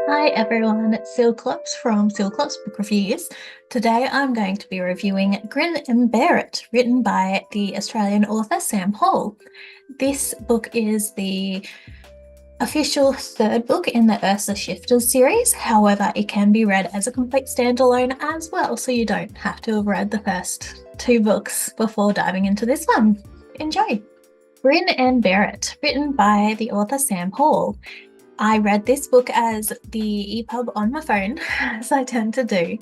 Hi everyone, it's Sealclops from Sealclops Book Reviews. Today I'm going to be reviewing Grin and Bear It, written by the Australian author Sam Hall. This book is the official third book in the Ursa Shifters series. However, it can be read as a complete standalone as well, so you don't have to have read the first two books before diving into this one. Enjoy! Grin and Bear It, written by the author Sam Hall. I read this book as the EPUB on my phone, as I tend to do.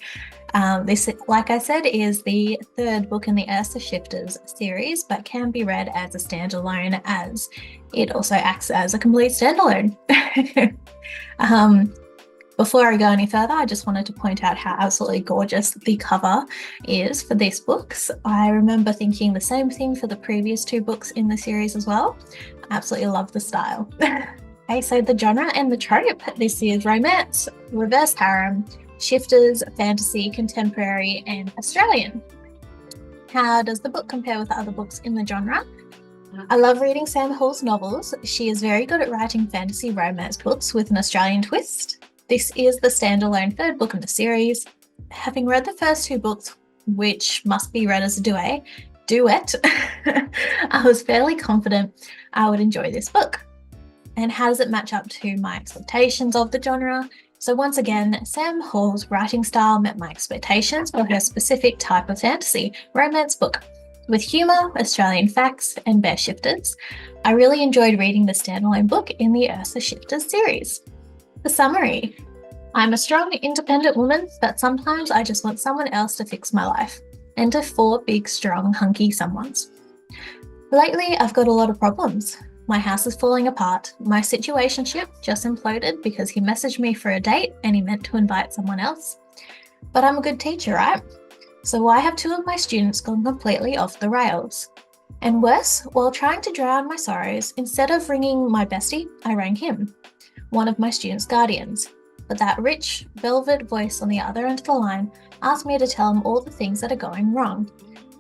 This, like I said, is the third book in the Ursa Shifters series, but can be read as a standalone, as it also acts as a complete standalone. Before I go any further, I just wanted to point out how absolutely gorgeous the cover is for these books. I remember thinking the same thing for the previous two books in the series as well. I absolutely love the style. Okay, so the genre and the trope. This is romance, reverse harem, shifters, fantasy, contemporary, and Australian. How does the book compare with the other books in the genre? I love reading Sam Hall's novels. She is very good at writing fantasy romance books with an Australian twist. This is the standalone third book in the series. Having read the first two books, which must be read as a duet, I was fairly confident I would enjoy this book. And how does it match up to my expectations of the genre? So once again, Sam Hall's writing style met my expectations for her specific type of fantasy romance book. With humour, Australian facts, and bear shifters, I really enjoyed reading the standalone book in the Ursa Shifters series. The summary. I'm a strong, independent woman, but sometimes I just want someone else to fix my life. Enter four big, strong, hunky someones. Lately, I've got a lot of problems. My house is falling apart. My situationship just imploded because he messaged me for a date and he meant to invite someone else. But I'm a good teacher, right? So why have two of my students gone completely off the rails? And worse, while trying to drown my sorrows, instead of ringing my bestie, I rang him, one of my students' guardians. But that rich, velvet voice on the other end of the line asked me to tell him all the things that are going wrong.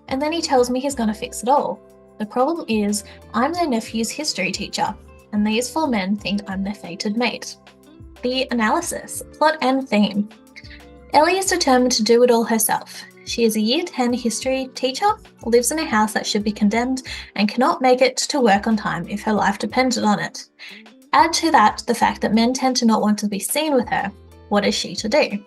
And then he tells me he's going to fix it all. The problem is, I'm their nephew's history teacher, and these four men think I'm their fated mate. The analysis, plot and theme. Ellie is determined to do it all herself. She is a Year 10 history teacher, lives in a house that should be condemned, and cannot make it to work on time if her life depended on it. Add to that the fact that men tend to not want to be seen with her. What is she to do?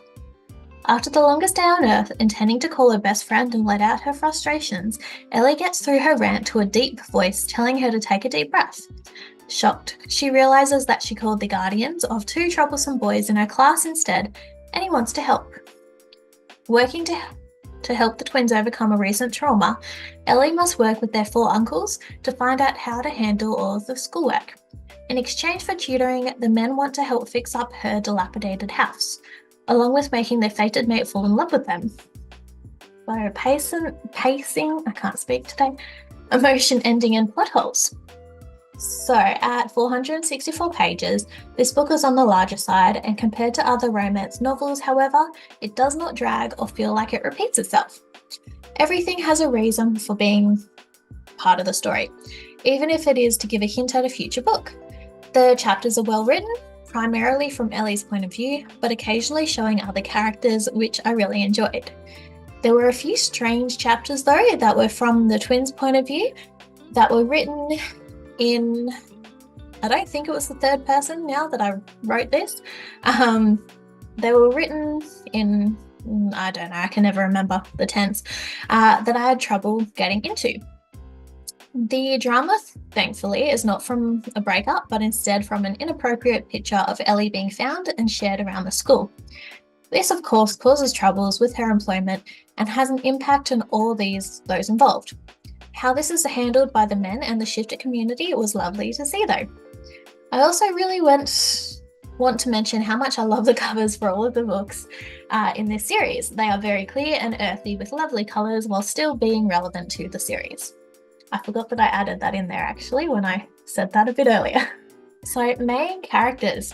After the longest day on earth, intending to call her best friend and let out her frustrations, Ellie gets through her rant to a deep voice telling her to take a deep breath. Shocked, she realises that she called the guardians of two troublesome boys in her class instead, and he wants to help. Working to help the twins overcome a recent trauma, Ellie must work with their four uncles to find out how to handle all of the schoolwork. In exchange for tutoring, the men want to help fix up her dilapidated house, along with making their fated mate fall in love with them. So pacing, I can't speak today, emotion, ending, and plot holes. So at 464 pages, this book is on the larger side, and compared to other romance novels, however, it does not drag or feel like it repeats itself. Everything has a reason for being part of the story, even if it is to give a hint at a future book. The chapters are well written, primarily from Ellie's point of view, but occasionally showing other characters, which I really enjoyed. There were a few strange chapters, though, that were from the twins' point of view, that were written in, I don't think it was the third person now that I wrote this. They were written in, I don't know, I can never remember the tense, that I had trouble getting into. The drama, thankfully, is not from a breakup, but instead from an inappropriate picture of Ellie being found and shared around the school. This, of course, causes troubles with her employment and has an impact on all those involved. How this is handled by the men and the shifter community was lovely to see, though. I also really want to mention how much I love the covers for all of the books in this series. They are very clear and earthy with lovely colours while still being relevant to the series. I forgot that I added that in there actually when I said that a bit earlier. So main characters.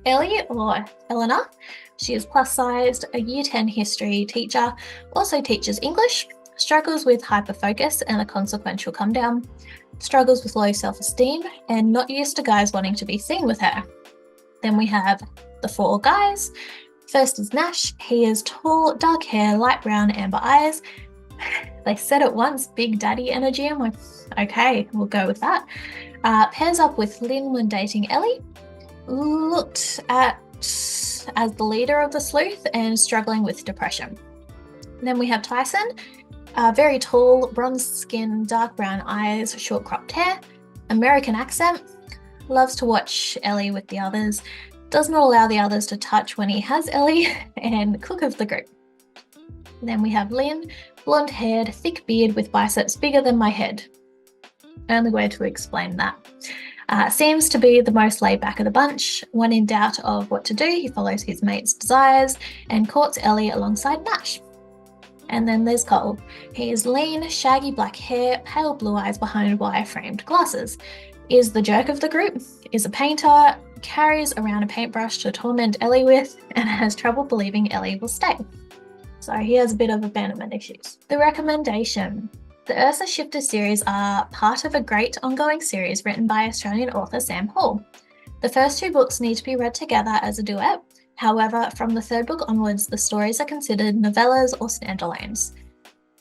Ellie, or Eleanor, she is plus-sized, a Year 10 history teacher, also teaches English, struggles with hyperfocus and a consequential come down, struggles with low self-esteem, and not used to guys wanting to be seen with her. Then we have the 4 guys. First is Nash. He is tall, dark hair, light brown, amber eyes. They said it once, big daddy energy. I'm like, okay, we'll go with that. Pairs up with Lynn when dating Ellie. Looked at as the leader of the sleuth and struggling with depression. Then we have Tyson. Very tall, bronze skin, dark brown eyes, short cropped hair, American accent, loves to watch Ellie with the others, does not allow the others to touch when he has Ellie, and cook of the group. Then we have Lynn, blonde haired, thick beard with biceps bigger than my head. Only way to explain that. Seems to be the most laid back of the bunch. When in doubt of what to do, he follows his mate's desires and courts Ellie alongside Nash. And then there's Cole. He is lean, shaggy black hair, pale blue eyes behind wire-framed glasses. Is the jerk of the group, is a painter, carries around a paintbrush to torment Ellie with, and has trouble believing Ellie will stay. So he has a bit of abandonment issues. The recommendation. The Ursa Shifter series are part of a great ongoing series written by Australian author Sam Hall. The first 2 books need to be read together as a duet. However, from the 3rd book onwards, the stories are considered novellas or standalones.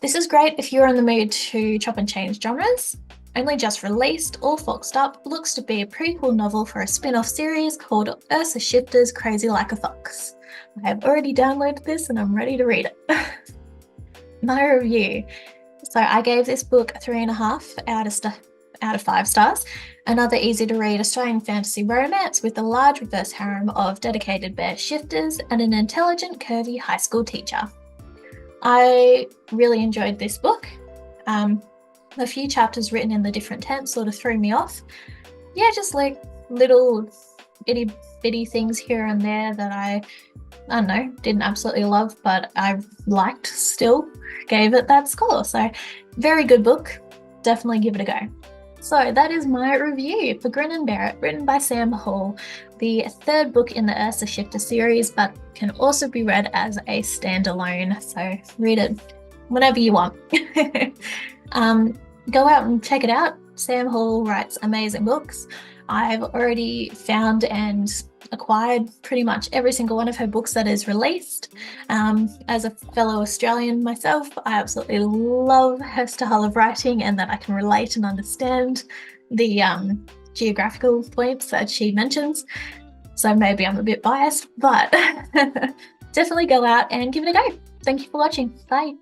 This is great if you're in the mood to chop and change genres. Only just released, all foxed up, looks to be a prequel novel for a spin-off series called Ursa Shifter's Crazy Like a Fox. I have already downloaded this and I'm ready to read it. My review. So I gave this book 3.5 out of 5 stars. Another easy to read Australian fantasy romance with a large reverse harem of dedicated bear shifters and an intelligent, curvy high school teacher. I really enjoyed this book. A few chapters written in the different tense sort of threw me off. Yeah, just like little itty bitty things here and there that I don't know, didn't absolutely love, but I liked still, gave it that score. So very good book, definitely give it a go. So that is my review for Grin and Bear It, written by Sam Hall, the 3rd book in the Ursa Shifter series, but can also be read as a standalone, so read it whenever you want. Go out and check it out. Sam Hall writes amazing books. I've already found and acquired pretty much every single one of her books that is released. As a fellow Australian myself, I absolutely love her style of writing and that I can relate and understand the geographical points that she mentions. So maybe I'm a bit biased, but definitely go out and give it a go. Thank you for watching. Bye.